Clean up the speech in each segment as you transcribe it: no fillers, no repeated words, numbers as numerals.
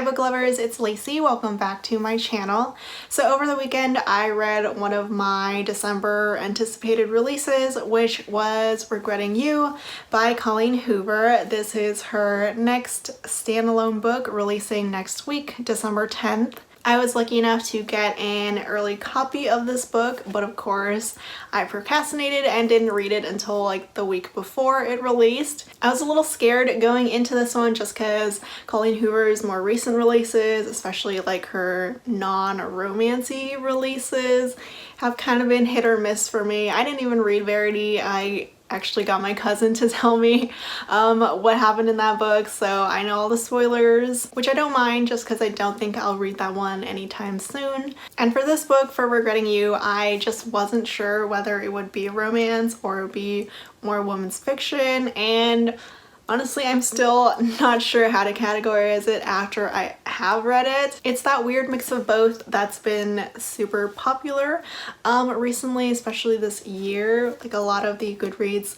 Hi book lovers, it's Lacey. Welcome back to my channel. So over the weekend I read one of my December anticipated releases, which was Regretting You by Colleen Hoover. This is her next standalone book releasing next week, December 10th. I was lucky enough to get an early copy of this book, but of course I procrastinated and didn't read it until like the week before it released. I was a little scared going into this one just because Colleen Hoover's more recent releases, especially like her non-romancy releases, have kind of been hit or miss for me. I didn't even read Verity. I actually got my cousin to tell me what happened in that book, so I know all the spoilers, which I don't mind just because I don't think I'll read that one anytime soon. And for this book, for Regretting You, I just wasn't sure whether it would be a romance or it would be more women's fiction, and honestly, I'm still not sure how to categorize it after I have read it. It's that weird mix of both that's been super popular recently, especially this year. Like a lot of the Goodreads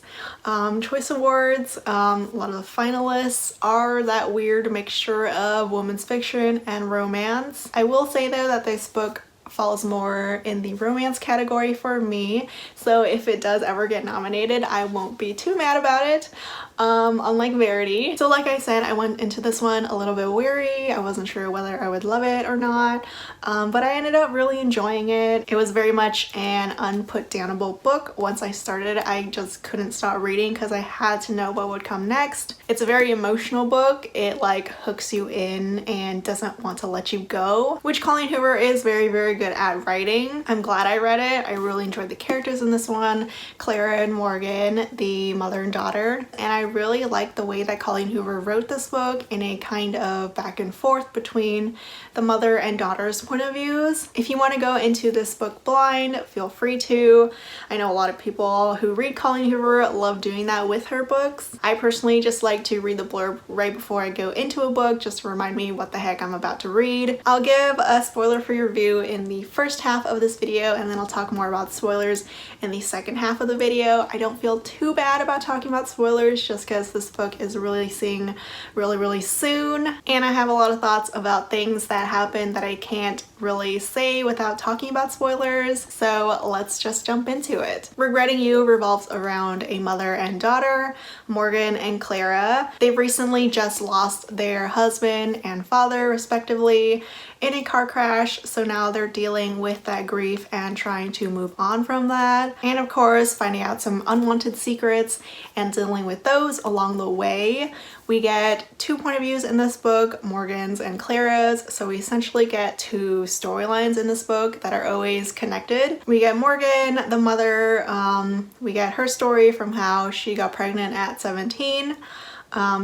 Choice Awards, a lot of the finalists are that weird mixture of women's fiction and romance. I will say though that this book falls more in the romance category for me, so if it does ever get nominated, I won't be too mad about it, unlike Verity. So like I said, I went into this one a little bit wary. I wasn't sure whether I would love it or not, but I ended up really enjoying it. It was very much an unputdownable book. Once I started, I just couldn't stop reading because I had to know what would come next. It's a very emotional book. It like hooks you in and doesn't want to let you go, which Colleen Hoover is very good at writing. I'm glad I read it. I really enjoyed the characters in this one, Clara and Morgan, the mother and daughter, and I really like the way that Colleen Hoover wrote this book in a kind of back and forth between the mother and daughter's point of views. If you want to go into this book blind, feel free to. I know a lot of people who read Colleen Hoover love doing that with her books. I personally just like to read the blurb right before I go into a book just to remind me what the heck I'm about to read. I'll give a spoiler-free review in the first half of this video, and then I'll talk more about spoilers in the second half of the video. I don't feel too bad about talking about spoilers just because this book is releasing really soon, and I have a lot of thoughts about things that happen that I can't really say without talking about spoilers, so let's just jump into it. Regretting You revolves around a mother and daughter, Morgan and Clara. They've recently just lost their husband and father respectively in a car crash, so now they're dealing with that grief and trying to move on from that, and of course finding out some unwanted secrets and dealing with those along the way. We get two point of views in this book, Morgan's and Clara's, so we essentially get two storylines in this book that are always connected. We get Morgan, the mother, we get her story from how she got pregnant at 17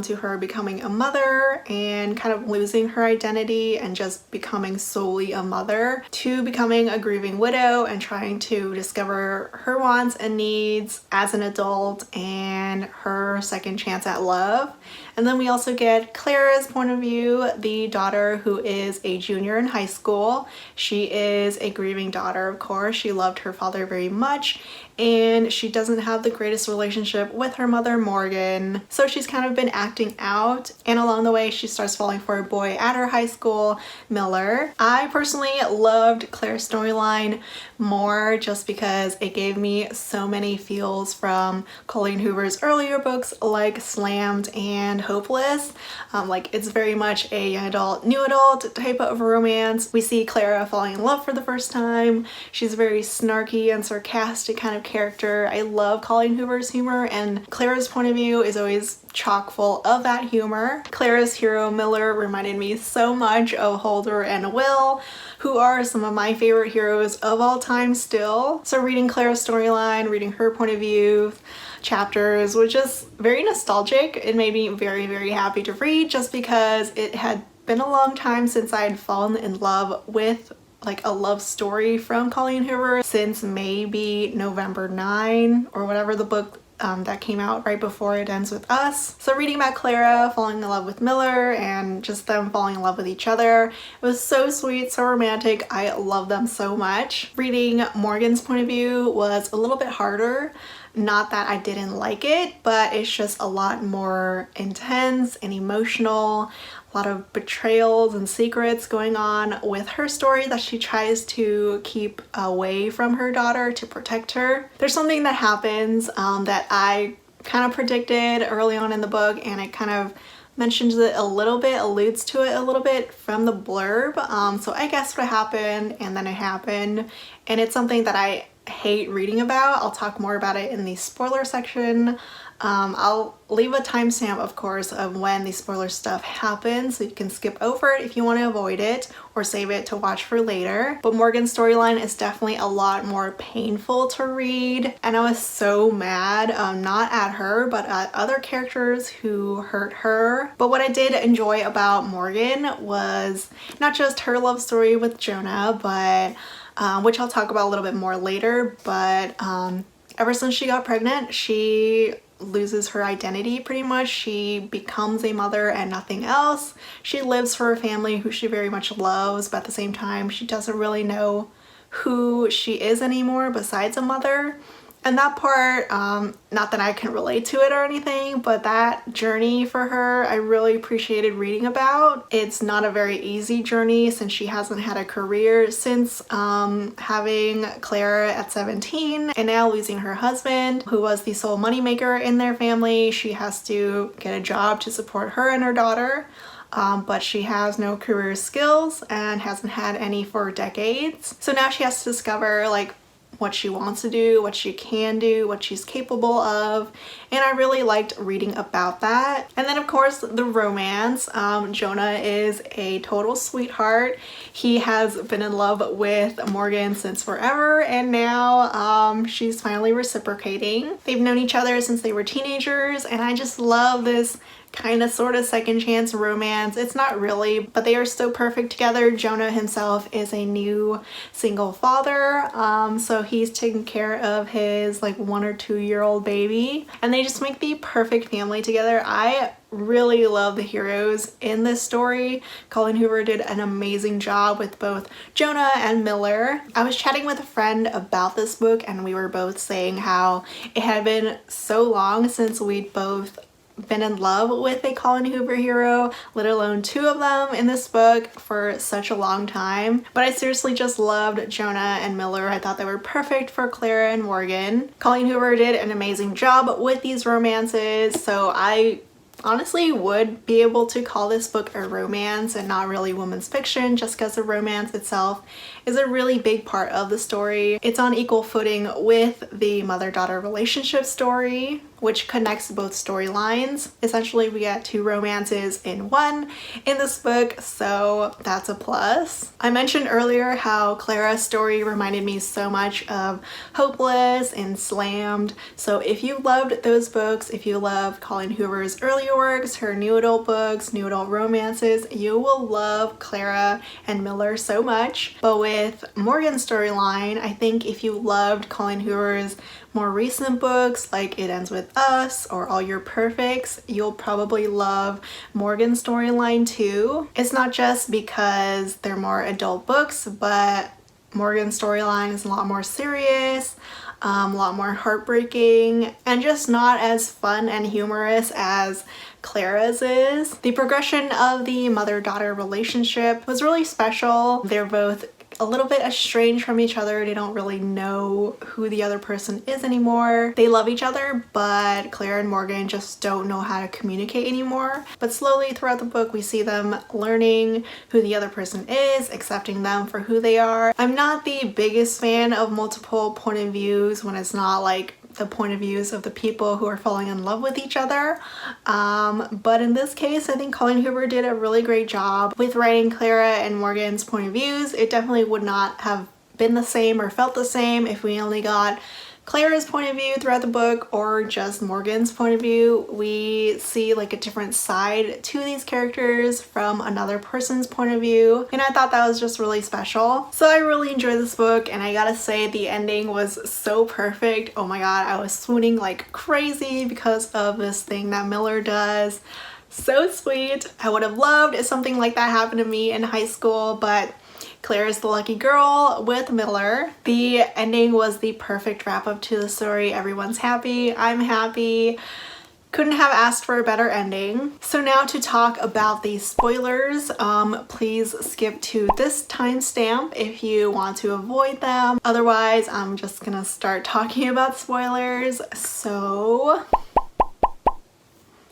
to her becoming a mother and kind of losing her identity and just becoming solely a mother, to becoming a grieving widow and trying to discover her wants and needs as an adult and her second chance at love. And then we also get Clara's point of view, the daughter who is a junior in high school. She is a grieving daughter, of course. She loved her father very much, and she doesn't have the greatest relationship with her mother, Morgan. So she's kind of been acting out, and along the way she starts falling for a boy at her high school, Miller. I personally loved Claire's storyline more just because it gave me so many feels from Colleen Hoover's earlier books like Slammed and Hopeless. Like it's very much a young adult, new adult type of romance. We see Clara falling in love for the first time. She's a very snarky and sarcastic kind of character. I love Colleen Hoover's humor, and Clara's point of view is always chock full of that humor. Clara's hero Miller reminded me so much of Holder and Will, who are some of my favorite heroes of all time still. So reading Clara's storyline, reading her point of view chapters was just very nostalgic. It made me very happy to read just because it had been a long time since I had fallen in love with like a love story from Colleen Hoover, since maybe November 9 or whatever the book that came out right before It Ends With Us. So reading about Clara falling in love with Miller and just them falling in love with each other, it was so sweet, so romantic. I love them so much. Reading Morgan's point of view was a little bit harder. Not that I didn't like it, but it's just a lot more intense and emotional. a lot of betrayals and secrets going on with her story that she tries to keep away from her daughter to protect her. There's something that happens that I kind of predicted early on in the book, and it kind of mentions it a little bit, alludes to it a little bit from the blurb. So I guessed what happened, and then it happened, and it's something that I hate reading about. I'll talk more about it in the spoiler section. I'll leave a timestamp, of course, of when the spoiler stuff happens, so you can skip over it if you want to avoid it or save it to watch for later. But Morgan's storyline is definitely a lot more painful to read, and I was so mad, not at her, but at other characters who hurt her. But what I did enjoy about Morgan was not just her love story with Jonah, but which I'll talk about a little bit more later, but ever since she got pregnant, she loses her identity pretty much. She becomes a mother and nothing else. She lives for her family, who she very much loves, but at the same time she doesn't really know who she is anymore besides a mother. And that part, not that I can relate to it or anything, but that journey for her I really appreciated reading about. It's not a very easy journey since she hasn't had a career since having Clara at 17 and now losing her husband, who was the sole moneymaker in their family. She has to get a job to support her and her daughter. But she has no career skills and hasn't had any for decades. So now she has to discover like what she wants to do, what she can do, what she's capable of, and I really liked reading about that. And then of course the romance. Jonah is a total sweetheart. He has been in love with Morgan since forever, and now she's finally reciprocating. They've known each other since they were teenagers, and I just love this kind of sort of second chance romance. It's not really, but they are so perfect together. Jonah himself is a new single father, so he's taking care of his like 1 or 2 year old baby, and they just make the perfect family together. I really love the heroes in this story. Colleen Hoover did an amazing job with both Jonah and Miller. I was chatting with a friend about this book, and we were both saying how it had been so long since we'd both been in love with a Colleen Hoover hero, let alone 2 of them in this book for such a long time. But I seriously just loved Jonah and Miller. I thought they were perfect for Clara and Morgan. Colleen Hoover did an amazing job with these romances, so I honestly would be able to call this book a romance and not really women's fiction, just because the romance itself is a really big part of the story. It's on equal footing with the mother-daughter relationship story, which connects both storylines. Essentially, we get 2 romances in one in this book, so that's a plus. I mentioned earlier how Clara's story reminded me so much of Hopeless and Slammed. So if you loved those books, if you love Colleen Hoover's earlier works, her new adult books, new adult romances, you will love Clara and Miller so much. But with Morgan's storyline, I think if you loved Colleen Hoover's more recent books like It Ends With Us or All Your Perfects, you'll probably love Morgan's storyline too. It's not just because they're more adult books, but Morgan's storyline is a lot more serious, a lot more heartbreaking, and just not as fun and humorous as Clara's is. The progression of the mother-daughter relationship was really special. They're both a little bit estranged from each other. They don't really know who the other person is anymore. They love each other, but Clara and Morgan just don't know how to communicate anymore. But slowly throughout the book, we see them learning who the other person is, accepting them for who they are. I'm not the biggest fan of multiple point of views when it's not like the point of views of the people who are falling in love with each other. But in this case, I think Colleen Hoover did a really great job with writing Clara and Morgan's point of views. It definitely would not have been the same or felt the same if we only got Clara's point of view throughout the book or just Morgan's point of view. We see like a different side to these characters from another person's point of view, and I thought that was just really special. So I really enjoyed this book, and I gotta say the ending was so perfect. Oh my god, I was swooning like crazy because of this thing that Miller does. So sweet. I would have loved if something like that happened to me in high school, but Claire's the lucky girl with Miller. The ending was the perfect wrap up to the story. Everyone's happy. I'm happy. Couldn't have asked for a better ending. So now to talk about the spoilers, please skip to this timestamp if you want to avoid them. Otherwise, I'm just gonna start talking about spoilers. So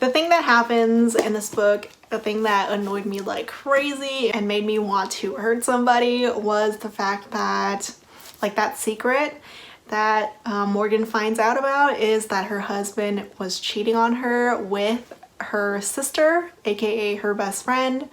the thing that happens in this book, the thing that annoyed me like crazy and made me want to hurt somebody was the fact that, like, that secret that Morgan finds out about is that her husband was cheating on her with her sister, aka her best friend.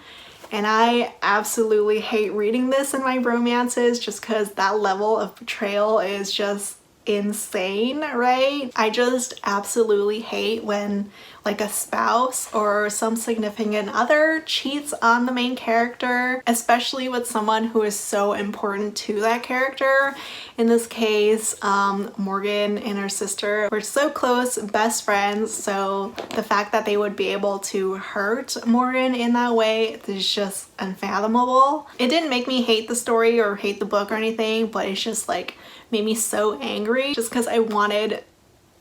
And I absolutely hate reading this in my romances just because that level of betrayal is just insane, right? I just absolutely hate when like a spouse or some significant other cheats on the main character, especially with someone who is so important to that character. In this case, Morgan and her sister were so close, best friends, so the fact that they would be able to hurt Morgan in that way is just unfathomable. It didn't make me hate the story or hate the book or anything, but it's just like made me so angry just because I wanted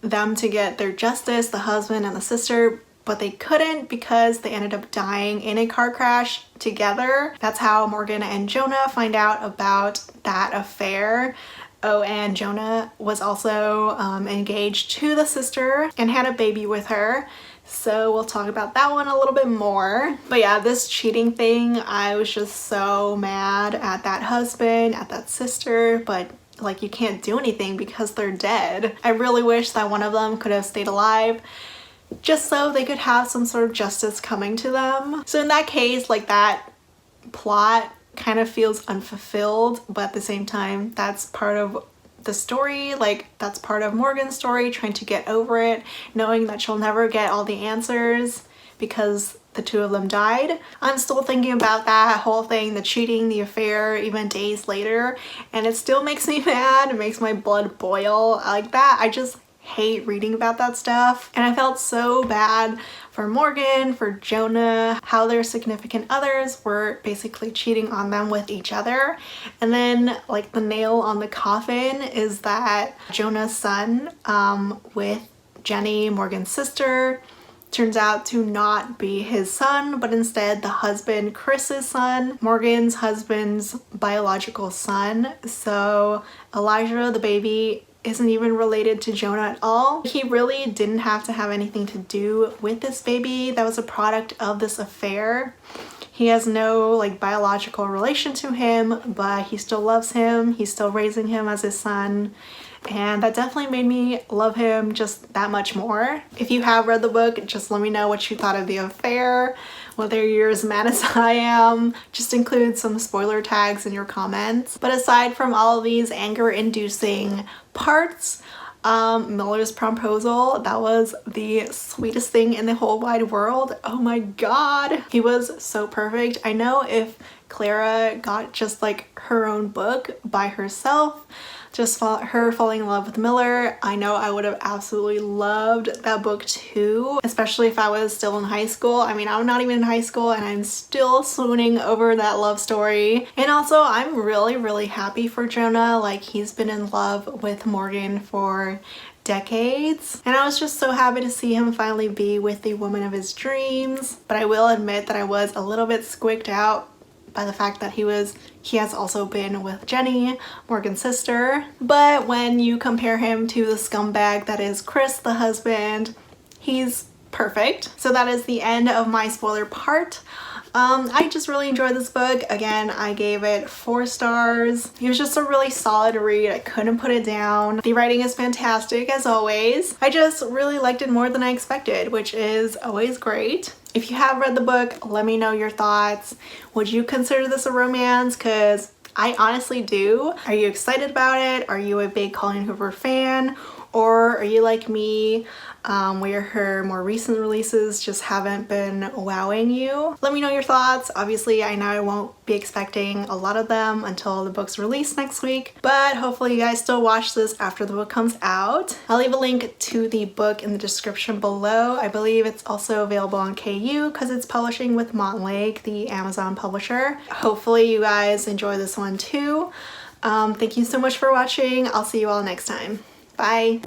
them to get their justice, the husband and the sister, but they couldn't because they ended up dying in a car crash together. That's how Morgan and Jonah find out about that affair. Oh, and Jonah was also engaged to the sister and had a baby with her. So we'll talk about that one a little bit more. But yeah, this cheating thing, I was just so mad at that husband, at that sister, but like you can't do anything because they're dead. I really wish that one of them could have stayed alive just so they could have some sort of justice coming to them. So in that case, like that plot kind of feels unfulfilled, but at the same time, that's part of the story. Like that's part of Morgan's story, trying to get over it, knowing that she'll never get all the answers because the two of them died. I'm still thinking about that whole thing, the cheating, the affair, even days later, and it still makes me mad. It makes my blood boil like that. I just hate reading about that stuff. And I felt so bad for Morgan, for Jonah, how their significant others were basically cheating on them with each other. And then like the nail on the coffin is that Jonah's son with Jenny, Morgan's sister, turns out to not be his son, but instead the husband, Chris's son, Morgan's husband's biological son. So Elijah, the baby, isn't even related to Jonah at all. He really didn't have to have anything to do with this baby. That was a product of this affair. He has no like biological relation to him, but he still loves him. He's still raising him as his son. And that definitely made me love him just that much more. If you have read the book, just let me know what you thought of the affair, whether you're as mad as I am. Just include some spoiler tags in your comments. But aside from all of these anger-inducing parts, Miller's proposal, that was the sweetest thing in the whole wide world. Oh my god, he was so perfect. I know if Clara got just like her own book by herself, just her falling in love with Miller, I know I would have absolutely loved that book too, especially if I was still in high school. I mean, I'm not even in high school and I'm still swooning over that love story. And also, I'm really happy for Jonah. Like, he's been in love with Morgan for decades, and I was just so happy to see him finally be with the woman of his dreams. But I will admit that I was a little bit squicked out by the fact that he has also been with Jenny, Morgan's sister. But when you compare him to the scumbag that is Chris, the husband, he's perfect. So that is the end of my spoiler part. I just really enjoyed this book. Again, I gave it 4 stars. It was just a really solid read. I couldn't put it down. The writing is fantastic as always. I just really liked it more than I expected, which is always great. If you have read the book, let me know your thoughts. Would you consider this a romance? Because I honestly do. Are you excited about it? Are you a big Colleen Hoover fan? Or are you like me, where her more recent releases just haven't been wowing you? Let me know your thoughts. Obviously, I know I won't be expecting a lot of them until the book's released next week, but hopefully you guys still watch this after the book comes out. I'll leave a link to the book in the description below. I believe it's also available on KU because it's publishing with Montlake, the Amazon publisher. Hopefully you guys enjoy this one too. Thank you so much for watching. I'll see you all next time. Bye.